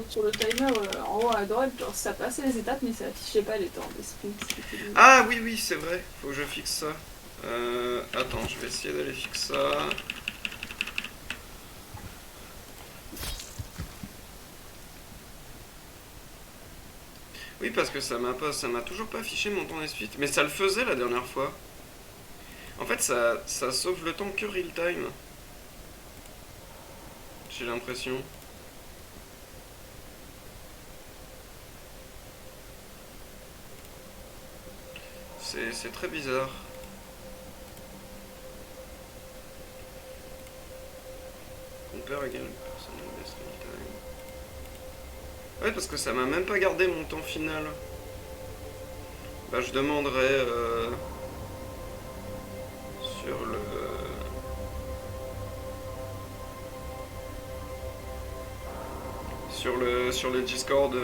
sur le timer en haut à droite, genre ça passait les étapes, mais ça affichait pas les temps des sprints. Ah oui, oui, c'est vrai. Faut que je fixe ça. Attends, je vais essayer d'aller fixer ça. Oui, parce que ça m'a toujours pas affiché mon temps d'esprit. Mais ça le faisait la dernière fois. En fait, ça sauve le temps que real time. J'ai l'impression. C'est très bizarre. Compare again personal best real time. Ouais, parce que ça m'a même pas gardé mon temps final. Bah, je demanderai sur le. Sur le Discord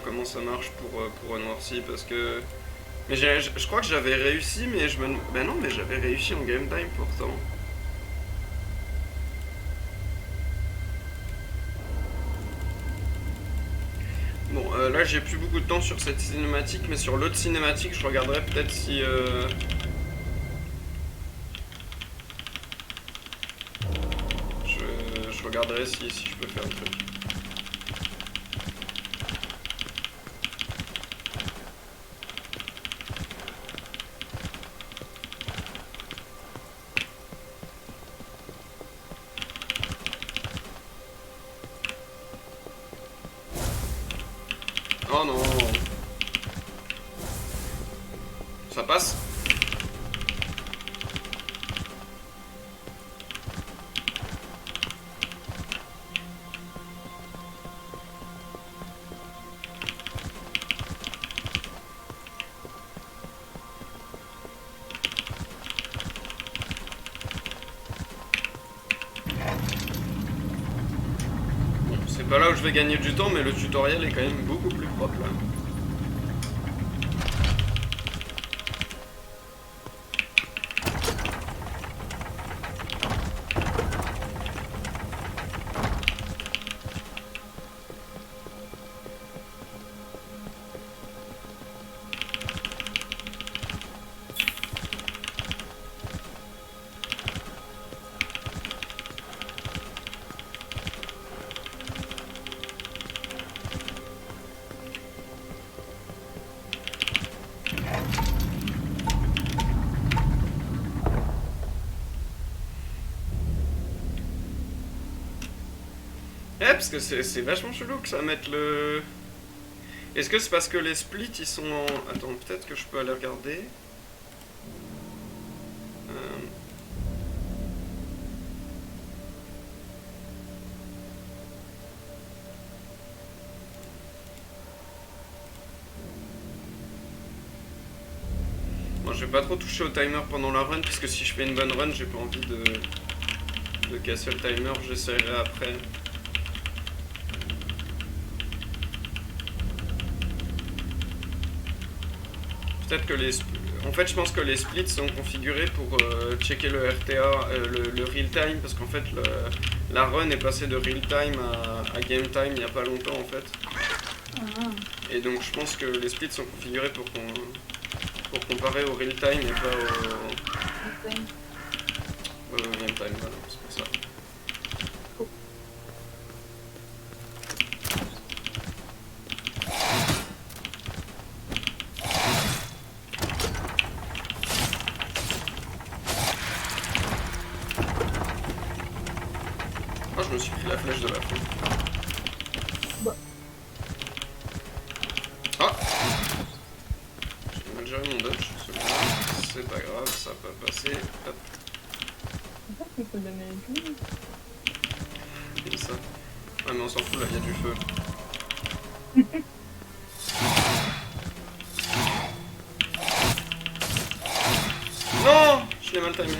comment ça marche pour Noircy parce que. Mais je crois que j'avais réussi, mais je me. Ben non, mais j'avais réussi en game time pourtant. Bon, là j'ai plus beaucoup de temps sur cette cinématique, mais sur l'autre cinématique, je regarderai peut-être si. Je regarderai si je peux faire un truc. Oh non. Ça passe? Bon, c'est pas là où je vais gagner du temps, mais le tutoriel est quand même beaucoup plus propre là. Parce que c'est vachement chelou que ça mette le. Est-ce que c'est parce que les splits ils sont en. Attends, peut-être que je peux aller regarder. Euh, Bon, je vais pas trop toucher au timer pendant la run, puisque si je fais une bonne run, j'ai pas envie de casser le timer, j'essaierai après. Peut-être que les. En fait, je pense que les splits sont configurés pour checker le RTA, le real time, parce qu'en fait, la run est passée de real time à game time il y a pas longtemps en fait. Ah. Et donc, je pense que les splits sont configurés pour comparer au real time et pas au game time, voilà, c'est pour ça. Oh, je me suis pris la flèche de la fin. Bah. Ah, j'ai mal géré mon dodge, celui-là. C'est pas grave, ça peut passer. Hop, En fait, il faut donner le but. comme ça. Ah, mais on s'en fout là, il y a du feu. Non, je l'ai mal timé.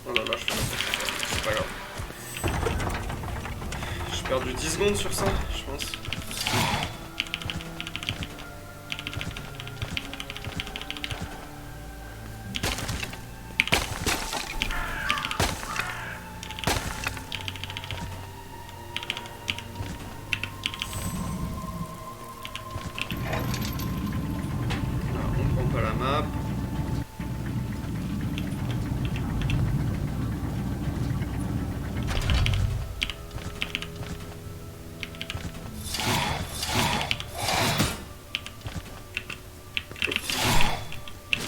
Oh là là, je fais n'importe quoi. C'est pas grave. J'ai perdu 10 secondes sur ça, je pense. Hop.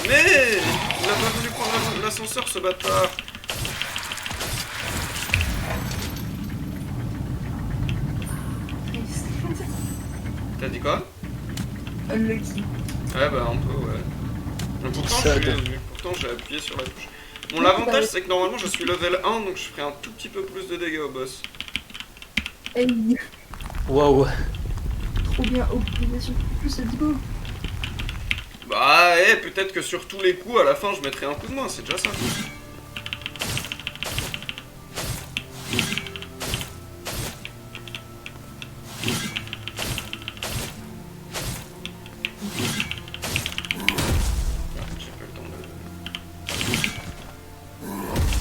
Mais il a pas voulu prendre l'ascenseur, ce bâtard. T'as dit quoi? Unlucky. Ouais, bah un peu, ouais. Mais pourtant, j'ai appuyé sur la touche. Bon, l'avantage, c'est que normalement, je suis level 1, donc je ferai un tout petit peu plus de dégâts au boss. Hey, Waouh. trop bien. Optimisation plus, c'est beau. Bah, peut-être que sur tous les coups, à la fin, je mettrai un coup de main, c'est déjà ça.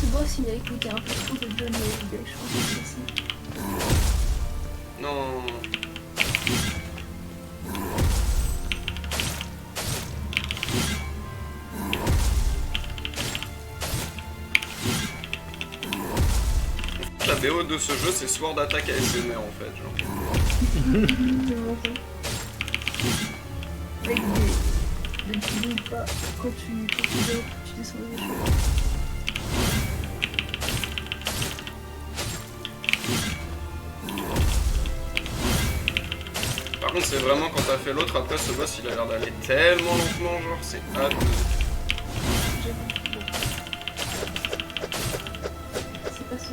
Ce boss, il a écouté un peu trop de John Wick, je pense que c'est ça. Non. La BO de ce jeu, c'est Sword Attack ASMR en fait. Genre. Avec des petits bouts pas quand tu descends les choses. Par contre, c'est vraiment quand t'as fait l'autre, après ce boss il a l'air d'aller tellement lentement, genre c'est abusé. C'est pas ça.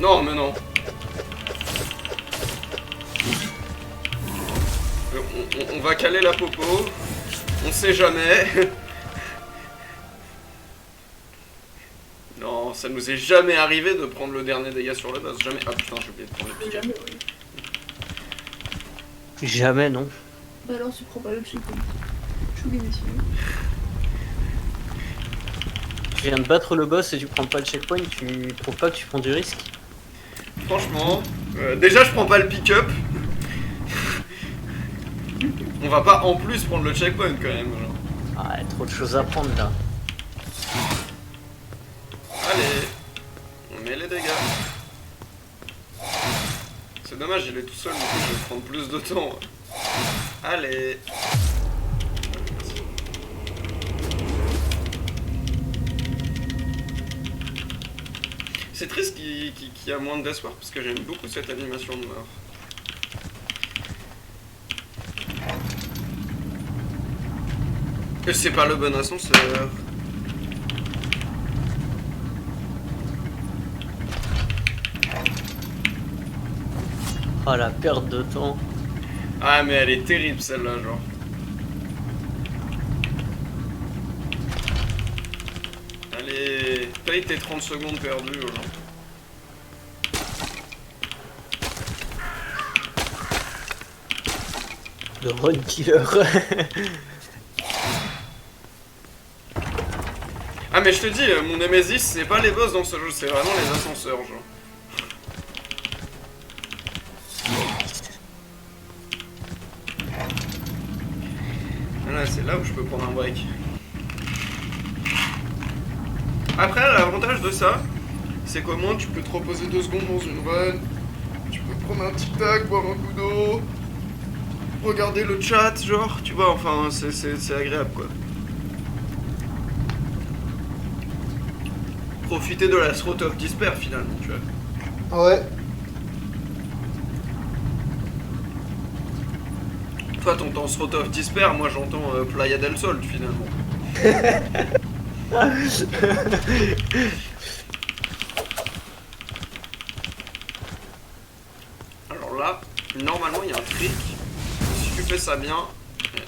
Non, mais non. On va caler la popo. On sait jamais. Non, ça nous est jamais arrivé de prendre le dernier dégât sur le boss. Jamais. Ah putain, j'ai oublié de prendre le piquet. Jamais, ouais. Jamais, non. Bah alors, tu prends pas le checkpoint. Je suis bien déçu. Tu viens de battre le boss et tu prends pas le checkpoint, tu trouves pas que tu prends du risque? Franchement, déjà je prends pas le pick-up. On va pas en plus prendre le checkpoint quand même. Genre. Ah, y a trop de choses à prendre là. Allez, on met les dégâts. C'est dommage, il est tout seul, du coup je vais prendre plus de temps. Allez. C'est triste qu'il y a moins de deathward parce que j'aime beaucoup cette animation de mort. Et c'est pas le bon ascenseur. Ah, la perte de temps. Ah mais elle est terrible celle-là, genre. Allez, paye tes 30 secondes perdues, genre. Le run killer. Ah mais je te dis, mon Nemesis c'est pas les boss dans ce jeu, c'est vraiment les ascenseurs, genre. Voilà, c'est là où je peux prendre un break. Après, l'avantage de ça, c'est qu'au moins tu peux te reposer 2 secondes dans une run, tu peux prendre un tic-tac, boire un coup d'eau, regarder le chat, genre, tu vois, enfin, c'est agréable, quoi. Profiter de la Throat of Despair, finalement, tu vois. Ouais. Toi, t'entends Throat of Despair, moi j'entends Playa del Sol, finalement. Alors là, normalement, il y a un trick. Si tu fais ça bien,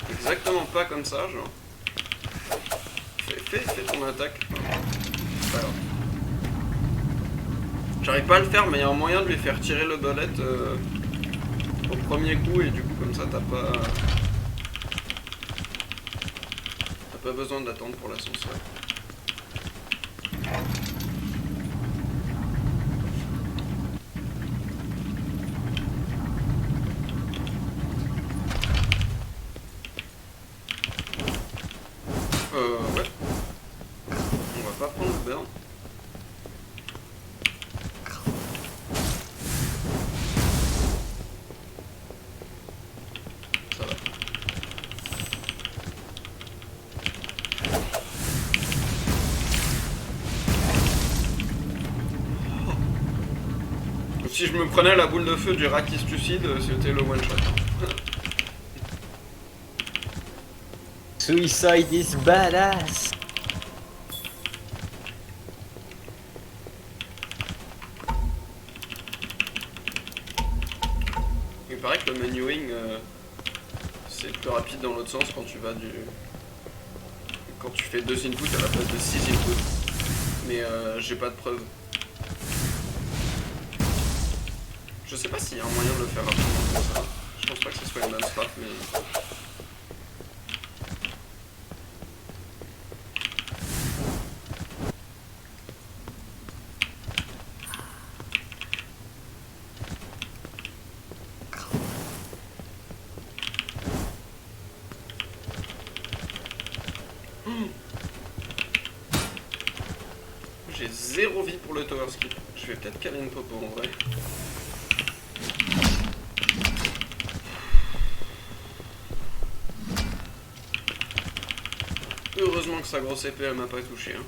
exactement pas comme ça, genre. Fais ton attaque. C'est pas grave. J'arrive pas à le faire, mais il y a un moyen de lui faire tirer le dolette au premier coup, et du coup, comme ça, t'as pas besoin d'attendre pour l'ascenseur. si je me prenais la boule de feu du rat qui se suicide, c'était le one shot. Suicide is badass. Il paraît que le menuing c'est plus rapide dans l'autre sens quand tu vas du. Quand tu fais 2 inputs à la place de 6 inputs. Mais j'ai pas de preuve. Je sais pas s'il y a un moyen de le faire rapidement comme ça. Je pense pas que ce soit une bonne strat, mais. J'ai 0 vie pour le tower skip. Je vais peut-être caler une popo en vrai. Heureusement que sa grosse épée elle m'a pas touché. Hein.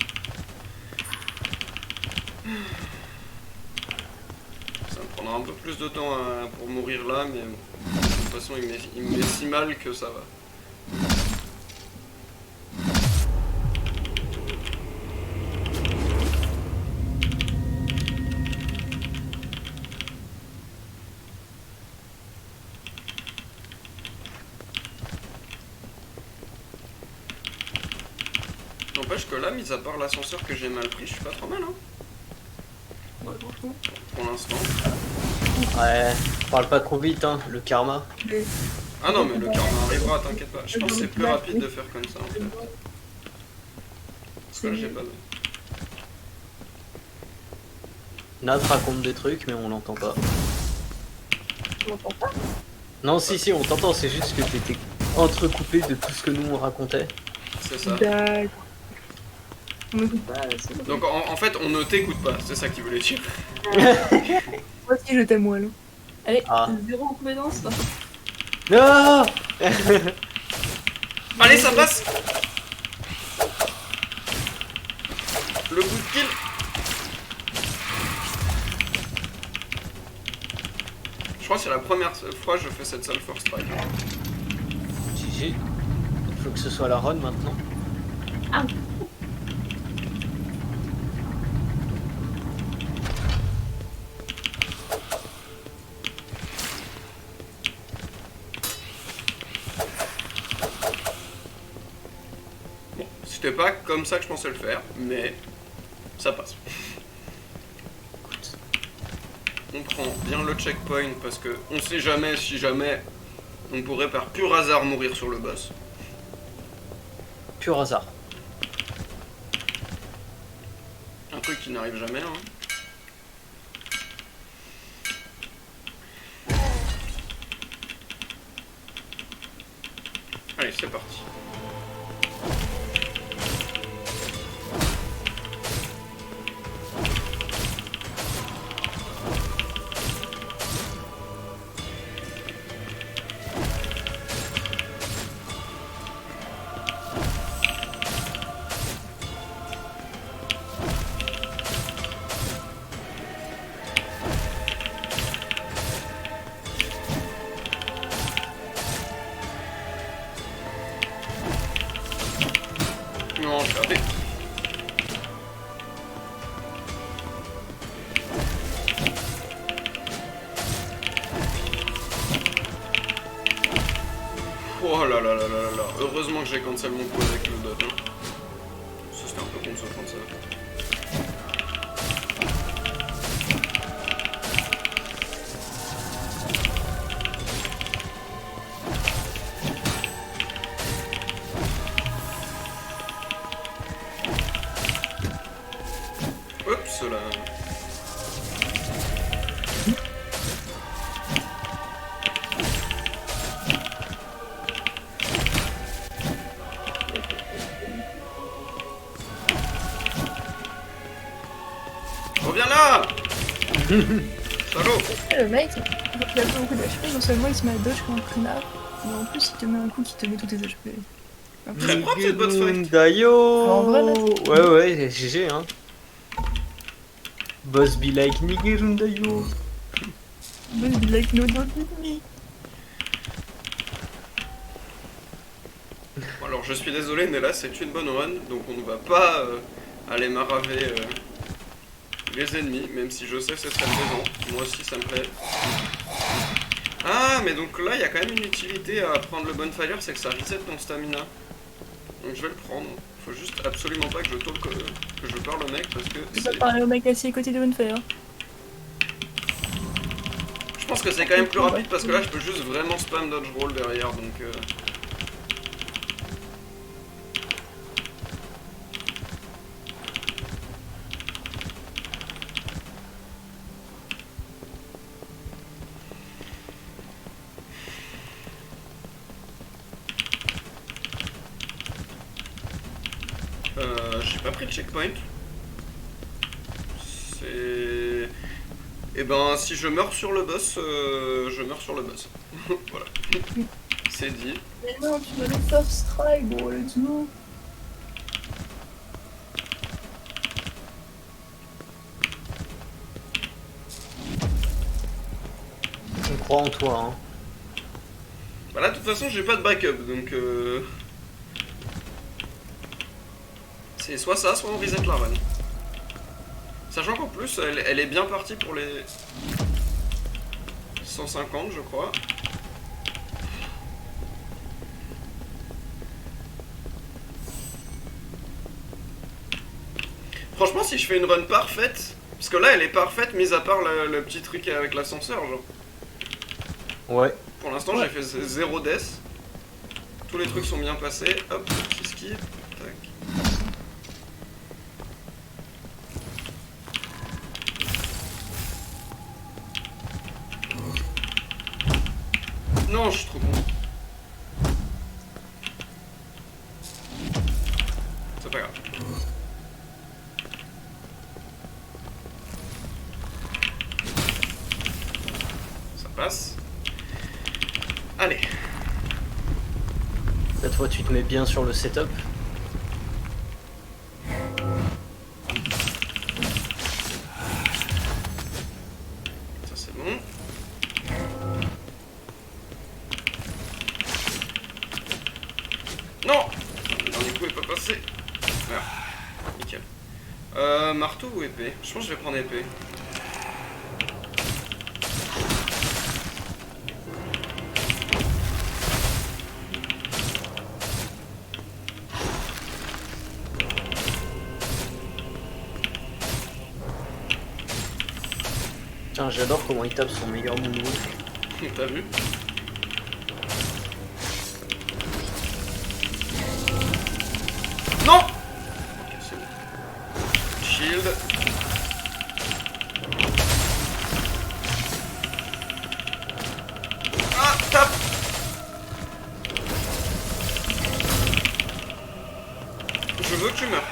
Ça me prendra un peu plus de temps pour mourir là, mais de toute façon il me met si mal que ça va. N'empêche que là, mis à part l'ascenseur que j'ai mal pris, je suis pas trop mal, hein. Ouais, franchement. Pour l'instant. Ouais, parle pas trop vite, hein, le karma. Mais Ah non, mais le karma arrivera, t'inquiète pas. Je pense que c'est plus rapide de faire comme ça, en fait. Parce que là, j'ai pas de... Nat raconte des trucs, mais on l'entend pas. tu m'entends pas? Non, si, on t'entend, c'est juste que t'étais entrecoupé de tout ce que nous on racontait. C'est ça. D'accord. On m'écoute pas, c'est bon. Donc en fait, on ne t'écoute pas, c'est ça qu'il voulait dire. Moi aussi, je t'aime, Wallo. Allez, Ah. 0 en compétence. Non. Allez, ça passe. Le coup de kill. Je crois que c'est la première fois que je fais cette seule first strike. GG. Faut que ce soit la run maintenant. Ah. Bon, c'était pas comme ça que je pensais le faire, mais ça passe. On prend bien le checkpoint parce que on sait jamais si jamais on pourrait par pur hasard mourir sur le boss. Pur hasard. Un truc qui n'arrive jamais, hein. Allez, c'est parti. Non, j'ai raté. Oh là là là là là là. Heureusement que j'ai cancel mon coup avec le dot. Hein. Ça c'était un peu con de se prendre ça. Oups là. Reviens là. Salaud. Le mec, il a pas beaucoup de HP, non seulement il se met à dodge comme un connard, mais en plus il te met un coup qui te met tous tes HP. Très propre cette boss fight. Dayo. En vrai, là, Ouais, GG, hein. Boss be like Nigirun Dayo. But be like, no, don't hit me. Bon, alors je suis désolé, Nella, c'est une bonne run, donc on ne va pas aller maraver les ennemis, même si je sais que c'est très plaisant. Moi aussi ça me plaît. Ah, mais donc là il y a quand même une utilité à prendre le bonfire, c'est que ça reset ton stamina. Donc je vais le prendre. Faut juste absolument pas que je talk, que je parle au mec parce que Je vais pas parler au mec assis à côté de Bonfire. je pense que c'est quand même plus rapide parce que là je peux juste vraiment spam dodge roll derrière, donc j'ai pas pris le checkpoint. C'est... Et ben si je meurs sur le boss, je meurs sur le boss. Voilà. C'est dit. Mais non, tu veux le first try, bro, let's go. On croit en toi, hein. Bah là de toute façon j'ai pas de backup donc c'est soit ça, soit on reset la run. Sachant qu'en plus elle est bien partie pour les 150 je crois. Franchement si je fais une run parfaite, parce que là elle est parfaite mis à part le petit truc avec l'ascenseur genre. Ouais. Pour l'instant j'ai fait 0 death. Tous les trucs sont bien passés. Hop, petit skip. Tac. Non, je suis trop con. C'est pas grave. Ça passe. Allez. Cette fois, tu te mets bien sur le setup. Ça c'est bon. Non! Le dernier coup est pas passé. Voilà. Nickel. Marteau ou épée? Je pense que je vais prendre épée. Tiens, j'adore comment il tape son meilleur moonwalk. T'as vu? Non! Ok, c'est bon. Shield. Ah, tape! Je veux que tu meurs.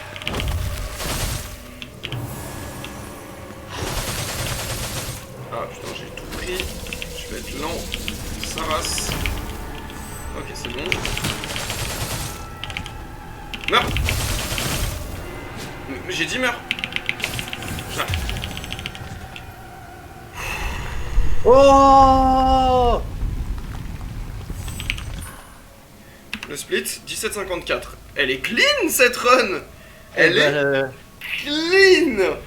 Ah putain, j'ai tout pris. Je vais être lent. Ça race. Ok, c'est bon. Meurs! J'ai dit meurs! Ah. Oh! Le split, 17,54. Elle est clean cette run! Elle est clean!